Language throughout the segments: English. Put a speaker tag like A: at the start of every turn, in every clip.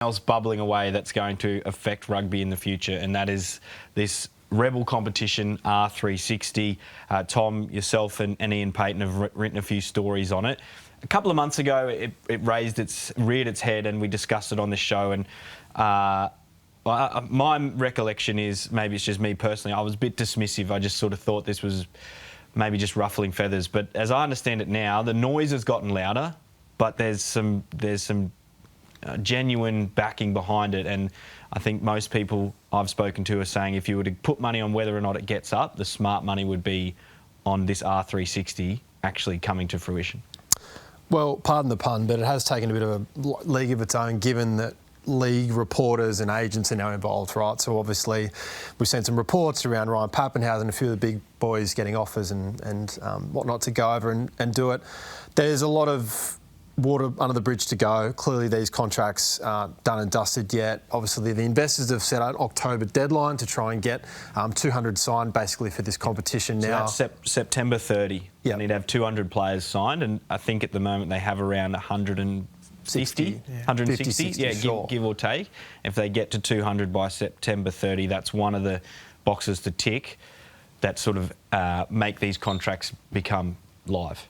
A: else bubbling away that's going to affect rugby in the future, and that is this rebel competition, R360. Tom, yourself and Ian Payton have written a few stories on it. A couple of months ago, it reared its head, and we discussed it on this show. And my recollection is, maybe it's just me personally, I was a bit dismissive. I just sort of thought this was maybe just ruffling feathers. But as I understand it now, the noise has gotten louder, but there's some genuine backing behind it. And I think most people I've spoken to are saying if you were to put money on whether or not it gets up, the smart money would be on this R360 actually coming to fruition.
B: Well, pardon the pun, but it has taken a bit of a league of its own, given that league reporters and agents are now involved, right? So obviously we've seen some reports around Ryan Pappenhausen, a few of the big boys getting offers and whatnot to go over and do it. There's a lot of water under the bridge to go. Clearly these contracts aren't done and dusted yet. Obviously the investors have set an October deadline to try and get 200 signed basically for this competition now.
A: So that's September 30.
B: Yep.
A: They need to have 200 players signed, and I think at the moment they have around 160, 160, yeah,
B: sure.
A: give or take. If they get to 200 by September 30, that's one of the boxes to tick that sort of make these contracts become live.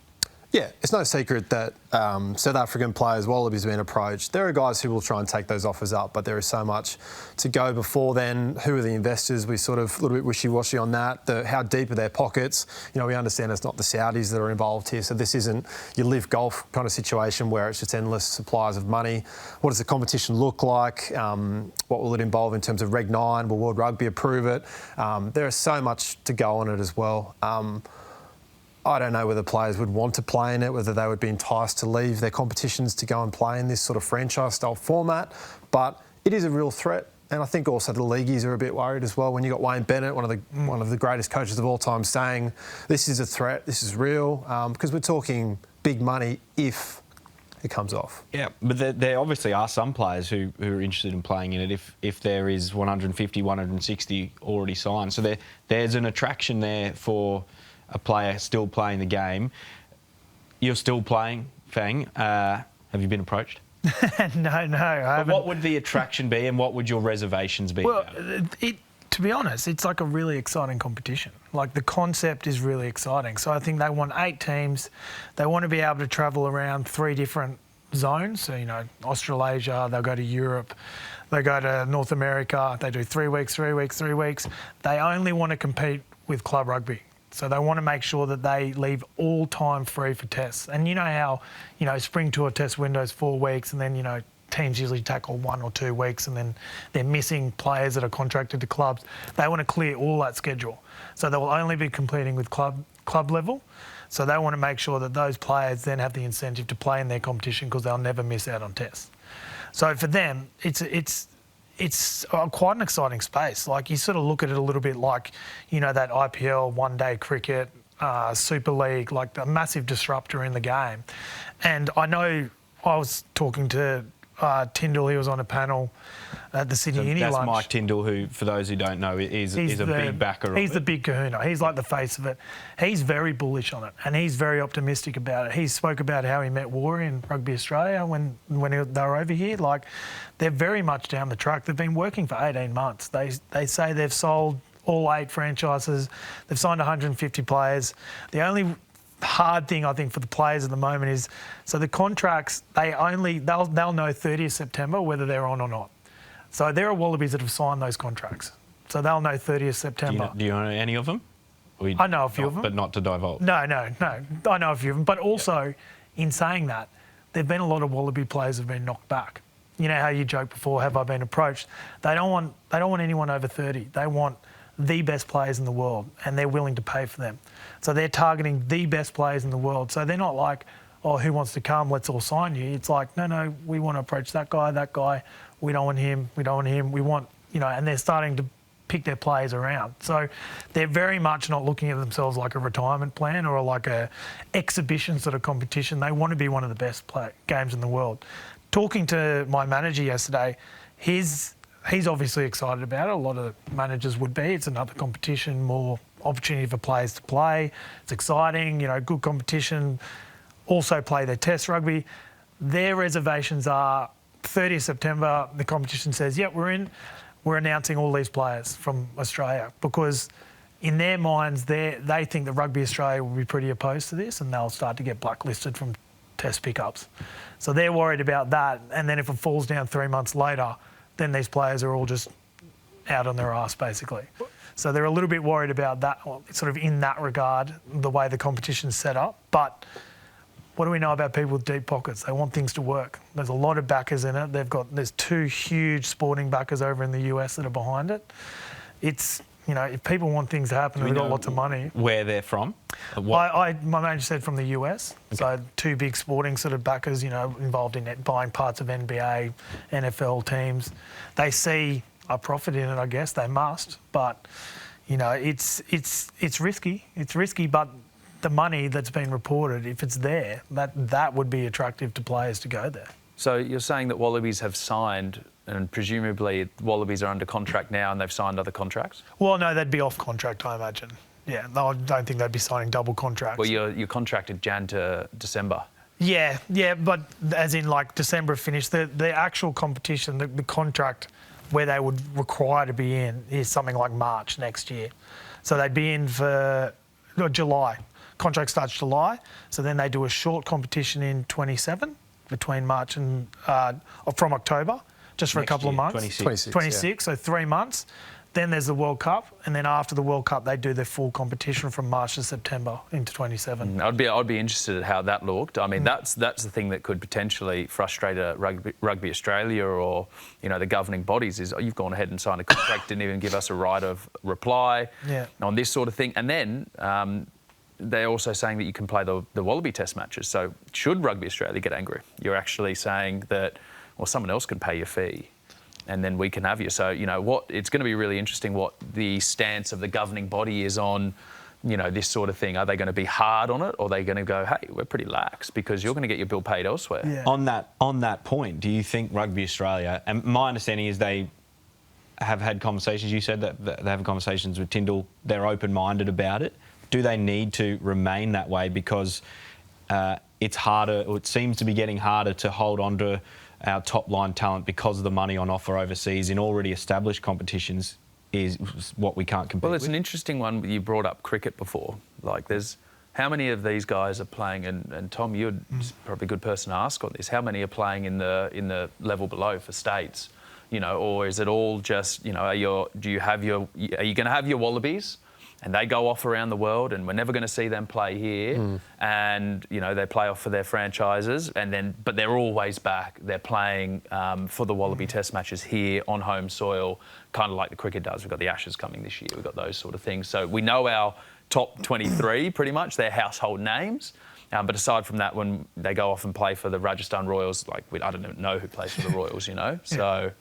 B: Yeah, it's no secret that South African players, Wallabies have been approached. There are guys who will try and take those offers up, but there is so much to go before then. Who are the investors? We sort of a little bit wishy-washy on that. How deep are their pockets? You know, we understand it's not the Saudis that are involved here, so this isn't your live golf kind of situation where it's just endless supplies of money. What does the competition look like? What will it involve in terms of Reg 9? Will World Rugby approve it? There is so much to go on it as well. I don't know whether players would want to play in it, whether they would be enticed to leave their competitions to go and play in this sort of franchise-style format, but it is a real threat. And I think also the leagueies are a bit worried as well when you got Wayne Bennett, one of the greatest coaches of all time, saying this is a threat, this is real, because we're talking big money if it comes off.
A: Yeah, but there obviously are some players who are interested in playing in it if there is 150, 160 already signed. So there's an attraction there for a player still playing the game. You're still playing, Fang. Have you been approached?
C: No, I haven't.
A: What would the attraction be, and what would your reservations be?
C: Well, to be honest, it's like a really exciting competition. Like, the concept is really exciting. So I think they want 8 teams. They want to be able to travel around 3 different zones. So, you know, Australasia, they'll go to Europe, they go to North America, they do 3 weeks, 3 weeks, 3 weeks. They only want to compete with club rugby. So they want to make sure that they leave all time free for tests. And you know how, you know, spring tour test window's 4 weeks, and then, you know, teams usually tackle 1 or 2 weeks, and then they're missing players that are contracted to clubs. They want to clear all that schedule. So they will only be competing with club level. So they want to make sure that those players then have the incentive to play in their competition, because they'll never miss out on tests. So for them, it's quite an exciting space. Like, you sort of look at it a little bit like, you know, that IPL, one-day cricket, Super League, like a massive disruptor in the game. And I know I was talking to Tyndall, he was on a panel at the Sydney Uni
A: That's
C: lunch.
A: Mike Tyndall, who, for those who don't know, is a big backer of it.
C: He's the big kahuna. He's like the face of it. He's very bullish on it, and he's very optimistic about it. He spoke about how he met War in Rugby Australia when they were over here. Like, they're very much down the track. They've been working for 18 months. They say they've sold all 8 franchises. They've signed 150 players. The only hard thing, I think, for the players at the moment is, so the contracts, they'll know 30th September whether they're on or not. So there are Wallabies that have signed those contracts. So they'll know 30th September.
A: Do you know any of them?
C: I know a few of them.
A: But not to divulge?
C: No. I know a few of them. But also, in saying that, there have been a lot of Wallaby players who have been knocked back. You know how you joked before, have I been approached? They don't want anyone over 30. They want the best players in the world, and they're willing to pay for them. So they're targeting the best players in the world. So they're not like, oh, who wants to come? Let's all sign you. It's like, no, we want to approach that guy. We don't want him. We want, you know, and they're starting to pick their players around. So they're very much not looking at themselves like a retirement plan or like a exhibition sort of competition. They want to be one of the best games in the world. Talking to my manager yesterday, he's obviously excited about it. A lot of managers would be. It's another competition, more opportunity for players to play. It's exciting, you know, good competition. Also play their test rugby. Their reservations are 30th September, the competition says, "Yep, we're in. We're announcing all these players from Australia," because in their minds, they think that Rugby Australia will be pretty opposed to this, and they'll start to get blacklisted from Test pickups. So they're worried about that. And then if it falls down 3 months later, then these players are all just out on their arse, basically. So they're a little bit worried about that, sort of in that regard, the way the competition's set up. But what do we know about people with deep pockets? They want things to work. There's a lot of backers in it. There's 2 huge sporting backers over in the US that are behind it. It's, if people want things to happen, they've got lots of money.
A: Where they're from?
C: My manager said from the US. Okay. So 2 big sporting sort of backers, involved in buying parts of NBA, NFL teams. They see a profit in it, I guess. They must. But, it's risky. It's risky, but the money that's been reported, if it's there, that would be attractive to players to go there.
D: So you're saying that Wallabies have signed, and presumably Wallabies are under contract now and they've signed other contracts?
C: Well, no, they'd be off contract, I imagine. Yeah, no, I don't think they'd be signing double contracts.
D: Well, you're contracted Jan to December.
C: Yeah, but as in like December finished, the actual competition, the contract where they would require to be in is something like March next year. So they'd be in for July. Contract starts July, so then they do a short competition in 27 between March and from October, just for
A: Next
C: a couple
A: year,
C: of months.
B: 26,
C: so 3 months. Then there's the World Cup, and then after the World Cup, they do their full competition from March to September into 27.
D: I'd be interested at how that looked. I mean, that's the thing that could potentially frustrate Rugby Australia or the governing bodies is you've gone ahead and signed a contract, didn't even give us a right of reply on this sort of thing, and then. They're also saying that you can play the Wallaby Test matches. So should Rugby Australia get angry, you're actually saying that, well, someone else can pay your fee and then we can have you. So, it's going to be really interesting what the stance of the governing body is on, this sort of thing. Are they going to be hard on it or are they going to go, hey, we're pretty lax because you're going to get your bill paid elsewhere?
C: Yeah.
A: On that point, do you think Rugby Australia, and my understanding is they have had conversations, you said that they have conversations with Tyndall, they're open-minded about it. Do they need to remain that way because it's harder, or it seems to be getting harder to hold on to our top-line talent because of the money on offer overseas in already established competitions is what we can't compete with?
D: Well, it's an interesting one. You brought up cricket before. Like, there's how many of these guys are playing, and Tom, you're probably a good person to ask on this, how many are playing in the level below for states? Or is it all just, are you going to have your Wallabies? And they go off around the world, and we're never going to see them play here. And they play off for their franchises, but they're always back. They're playing for the Wallaby Test matches here on home soil, kind of like the cricket does. We've got the Ashes coming this year. We've got those sort of things. So we know our top 23 pretty much. They're household names. But aside from that, when they go off and play for the Rajasthan Royals, I don't know who plays for the Royals. So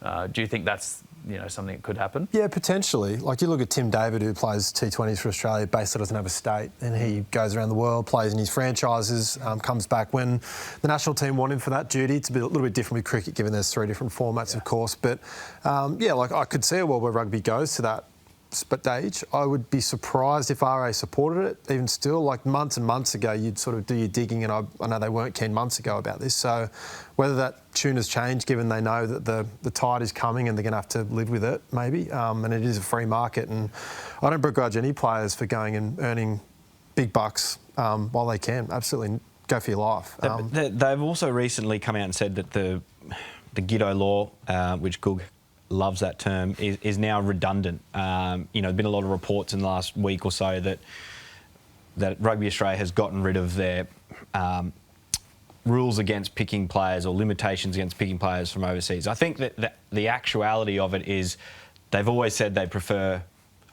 D: do you think that's something that could happen?
B: Yeah, potentially. Like you look at Tim David, who plays T20s for Australia, basically doesn't have a state, and he goes around the world, plays in his franchises, comes back when the national team want him for that duty. It's a little bit different with cricket, given there's 3 different formats, of course. But I could see a world where rugby goes to that stage. I would be surprised if RA supported it, even still. Like months and months ago, you'd sort of do your digging, and I know they weren't keen months ago about this. So whether that tune has changed, given they know that the tide is coming and they're going to have to live with it, maybe. And it is a free market, and I don't begrudge any players for going and earning big bucks while they can. Absolutely, go for your life.
A: They've also recently come out and said that the Giddo law, which Goog loves that term, is now redundant. There's been a lot of reports in the last week or so that Rugby Australia has gotten rid of their rules against picking players or limitations against picking players from overseas. I think that the actuality of it is they've always said they prefer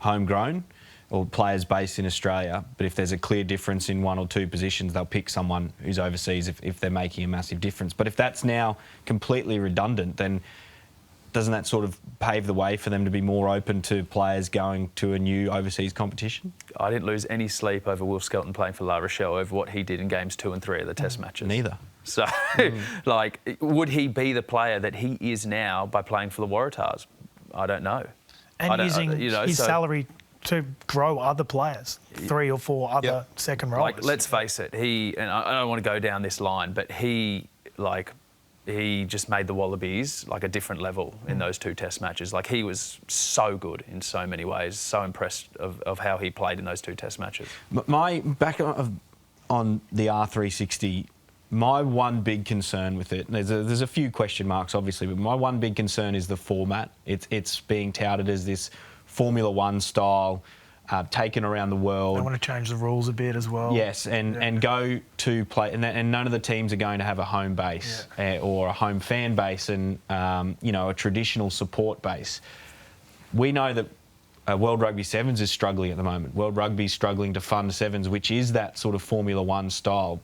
A: homegrown or players based in Australia, but if there's a clear difference in 1 or 2 positions, they'll pick someone who's overseas if they're making a massive difference. But if that's now completely redundant, then doesn't that sort of pave the way for them to be more open to players going to a new overseas competition?
D: I didn't lose any sleep over Will Skelton playing for La Rochelle over what he did in games 2 and 3 of the Test matches.
A: Neither.
D: So, would he be the player that he is now by playing for the Waratahs? I don't know.
C: And using his salary to grow other players, 3 or 4 other second rollers.
D: Let's face it, and I don't want to go down this line, but he, he just made the Wallabies like a different level in those 2 Test matches. Like, he was so good in so many ways. So impressed of how he played in those 2 Test matches.
A: My back on the R360. My one big concern with it, there's a few question marks obviously, but my one big concern is the format. It's being touted as this Formula One style, taken around the world.
C: They want to change the rules a bit as well.
A: Yes, and go to play, and none of the teams are going to have a home base or a home fan base and a traditional support base. We know that World Rugby Sevens is struggling at the moment. World Rugby is struggling to fund Sevens, which is that sort of Formula One style.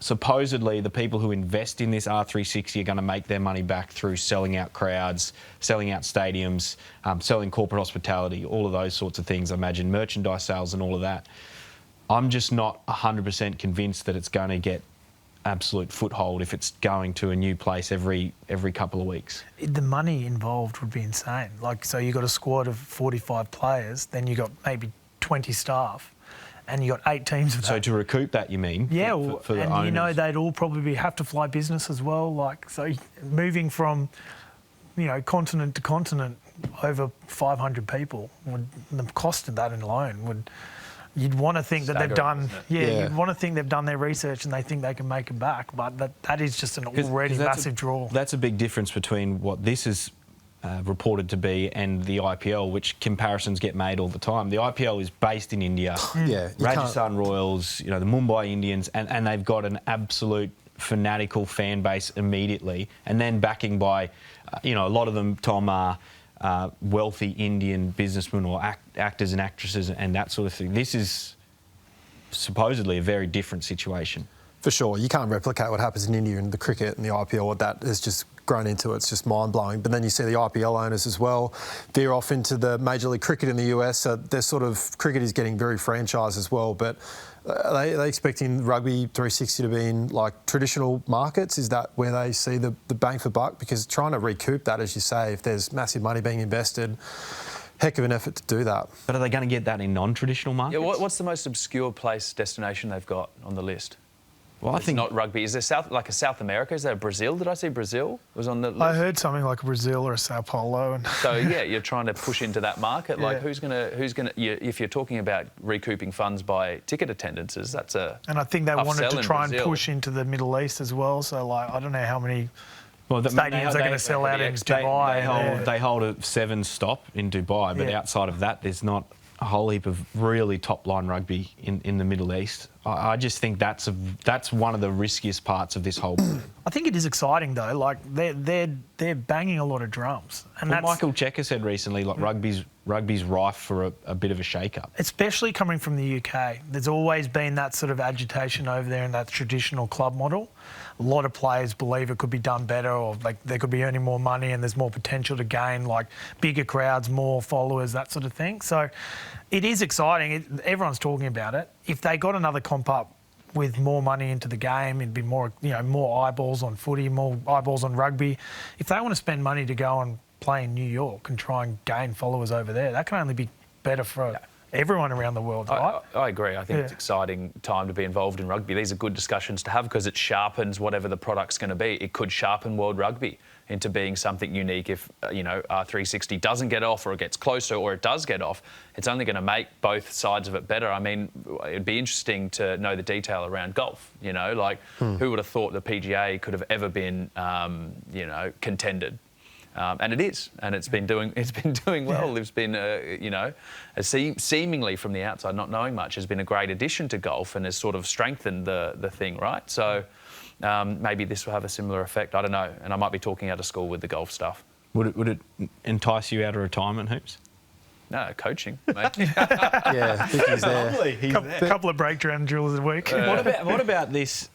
A: Supposedly, the people who invest in this R360 are going to make their money back through selling out crowds, selling out stadiums, selling corporate hospitality, all of those sorts of things. I imagine merchandise sales and all of that. I'm just not 100% convinced that it's going to get absolute foothold if it's going to a new place every couple of weeks.
C: The money involved would be insane. Like, so you got a squad of 45 players, then you got maybe 20 staff. And you got 8 teams of that.
A: So to recoup that, you mean?
C: Yeah,
A: for the
C: and
A: owners.
C: you know they'd all probably have to fly business as well. Like, so moving from, continent to continent over 500 people, the cost of that alone you'd want to think that they've done, you'd want to think they've done their research and they think they can make it back. But that is just an already massive draw.
A: That's a big difference between what this is reported to be and the IPL, which comparisons get made all the time. The IPL is based in India. Rajasthan Royals, the Mumbai Indians, and they've got an absolute fanatical fan base immediately, and then backing by, a lot of them, Tom, are wealthy Indian businessmen or actors and actresses and that sort of thing. This is supposedly a very different situation.
B: For sure, you can't replicate what happens in India and the cricket and the IPL. What that has just grown into, it's just mind-blowing. But then you see the IPL owners as well veer off into the Major League Cricket in the US. So their sort of cricket is getting very franchised as well. But are they expecting Rugby 360 to be in like traditional markets? Is that where they see the bang for buck? Because trying to recoup that, as you say, if there's massive money being invested, heck of an effort to do that.
A: But are they going to get that in non-traditional markets?
D: Yeah, what's the most obscure destination they've got on the list?
A: Well, I think
D: not rugby. Is there South America? Is there Brazil? Did I see Brazil was on the list?
C: I heard something like Brazil or a Sao Paulo. And
D: so yeah, you're trying to push into that market. Like who's gonna? If you're talking about recouping funds by ticket attendances, that's a.
C: And I think they wanted to try and push into the Middle East as well. So I don't know how many. Stadiums are going to sell out in Dubai.
A: They hold a 7 stop in Dubai, but outside of that, there's not a whole heap of really top-line rugby in the Middle East. I just think that's one of the riskiest parts of this whole.
C: I think it is exciting though. Like they're banging a lot of drums, and
A: well, Michael Checker said recently, like rugby's rife for a bit of a shake-up.
C: Especially coming from the UK. There's always been that sort of agitation over there in that traditional club model. A lot of players believe it could be done better, or like they could be earning more money and there's more potential to gain, like bigger crowds, more followers, that sort of thing. So it is exciting. Everyone's talking about it. If they got another comp up with more money into the game, it'd be more, more eyeballs on footy, more eyeballs on rugby. If they want to spend money to go and play in New York and try and gain followers over there, that can only be better for everyone around the world, right?
D: I agree. I think it's an exciting time to be involved in rugby. These are good discussions to have because it sharpens whatever the product's going to be. It could sharpen World Rugby into being something unique. If, R360 doesn't get off or it gets closer or it does get off, it's only going to make both sides of it better. I mean, it'd be interesting to know the detail around golf, who would have thought the PGA could have ever been, contended? And it is, and it's been doing well. It's been, seemingly from the outside, not knowing much, has been a great addition to golf and has sort of strengthened the thing, right? So maybe this will have a similar effect. I don't know, and I might be talking out of school with the golf stuff.
A: Would it entice you out of retirement, Hoops?
D: No, coaching, mate.
B: Yeah, I think he's there.
A: He's there.
C: Couple of breakdown drills a week.
A: What about this?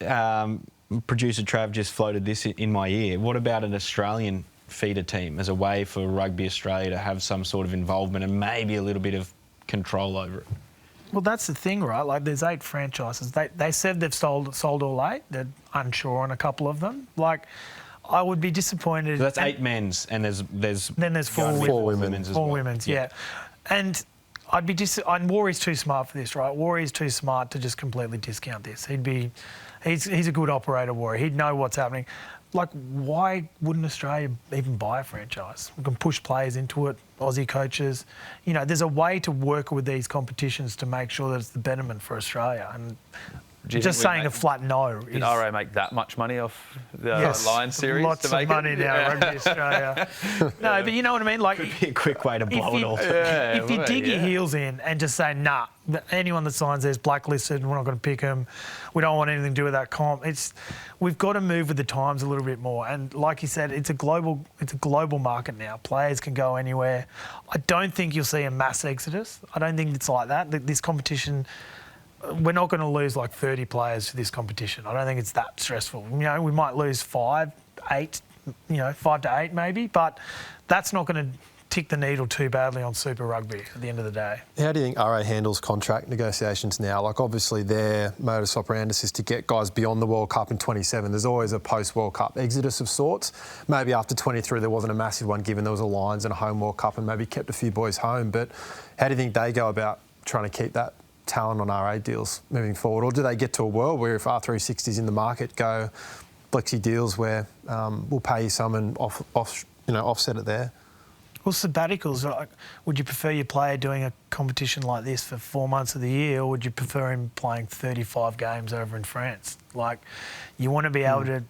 A: Producer Trav just floated this in my ear. What about an Australian feeder team as a way for Rugby Australia to have some sort of involvement and maybe a little bit of control over it?
C: Well, that's the thing, right? Like, there's 8 franchises. They said they've sold all 8. They're unsure on a couple of them. Like, I would be disappointed.
A: So that's 8 men's, and there's
C: 4
A: women's as well.
C: 4 women's, yeah. And I'd be Warrie's too smart for this, right? Warrie's too smart to just completely discount this. He's a good operator, Warrie. He'd know what's happening. like, why wouldn't Australia even buy a franchise? We can push players into it, Aussie coaches. You know, there's a way to work with these competitions to make sure that it's the betterment for Australia. And just saying a flat no.
D: Did RA make that much money off the
C: Yes,
D: Lions series?
C: lots
D: to
C: of
D: make
C: money
D: it?
C: now, Rugby Australia. No, but you know what I mean? Like,
A: Could be a quick way to blow it all.
C: if you dig your heels in and just say, nah, anyone that signs there's blacklisted, we're not going to pick them, we don't want anything to do with that comp. We've got to move with the times a little bit more. And like you said, it's a global market now. Players can go anywhere. I don't think you'll see a mass exodus. I don't think it's like that. This competition, we're not going to lose like 30 players to this competition. I don't think it's that stressful. You know, we might lose 5, 8, 5 to 8 maybe, but that's not going to tick the needle too badly on Super Rugby at the end of the day.
B: How do you think RA handles contract negotiations now? Like, obviously their modus operandus is to get guys beyond the World Cup in 27. There's always a post-World Cup exodus of sorts. Maybe after 23 there wasn't a massive one given there was a Lions and a home World Cup and maybe kept a few boys home. But how do you think they go about trying to keep that talent on RA deals moving forward? Or do they get to a world where if R360's in the market, go flexi deals where we'll pay you some and offset it there?
C: Well, sabbaticals, like, would you prefer your player doing a competition like this for 4 months of the year, or would you prefer him playing 35 games over in France? Like, you want to be able to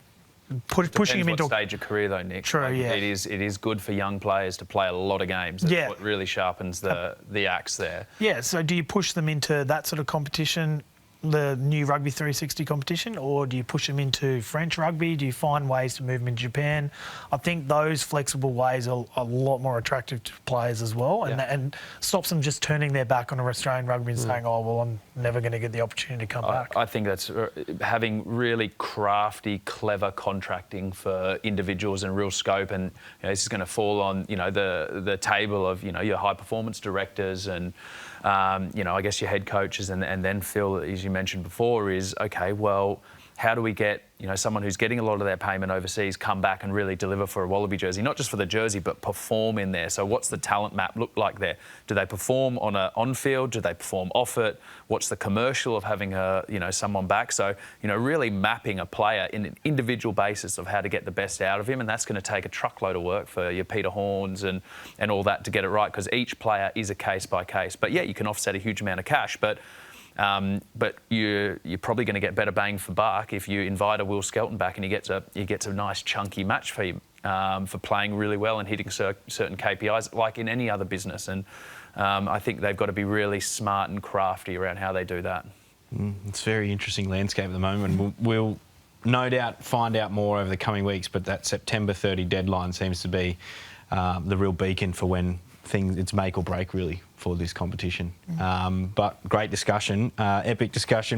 C: pushing him into
D: what stage of career though, Nick.
C: True, yeah.
D: It is good for young players to play a lot of games. That's what really sharpens the axe there.
C: Yeah. So do you push them into that sort of competition, the new Rugby 360 competition, or do you push them into French rugby? Do you find ways to move them in Japan? I think those flexible ways are a lot more attractive to players as well, and stops them just turning their back on Australian rugby and saying, oh, well, I'm never going to get the opportunity to come back.
D: I think that's having really crafty, clever contracting for individuals and real scope, and this is going to fall on the table of your high performance directors and I guess your head coaches, and then Phil, as you mentioned before, is okay. Well, how do we get someone who's getting a lot of their payment overseas come back and really deliver for a Wallaby jersey, not just for the jersey but perform in there? So what's the talent map look like there? Do they perform on field? Do they perform off it? What's the commercial of having someone back? So really mapping a player in an individual basis of how to get the best out of him, and that's going to take a truckload of work for your Peter Horns and all that to get it right, because each player is a case by case. But yeah, you can offset a huge amount of cash, but you're probably going to get better bang for buck if you invite a Will Skelton back and he gets a nice chunky match fee for playing really well and hitting certain KPIs, like in any other business. And I think they've got to be really smart and crafty around how they do that.
A: It's a very interesting landscape at the moment. We'll no doubt find out more over the coming weeks, but that September 30 deadline seems to be the real beacon for when it's make or break really for this competition. But great discussion, epic discussion.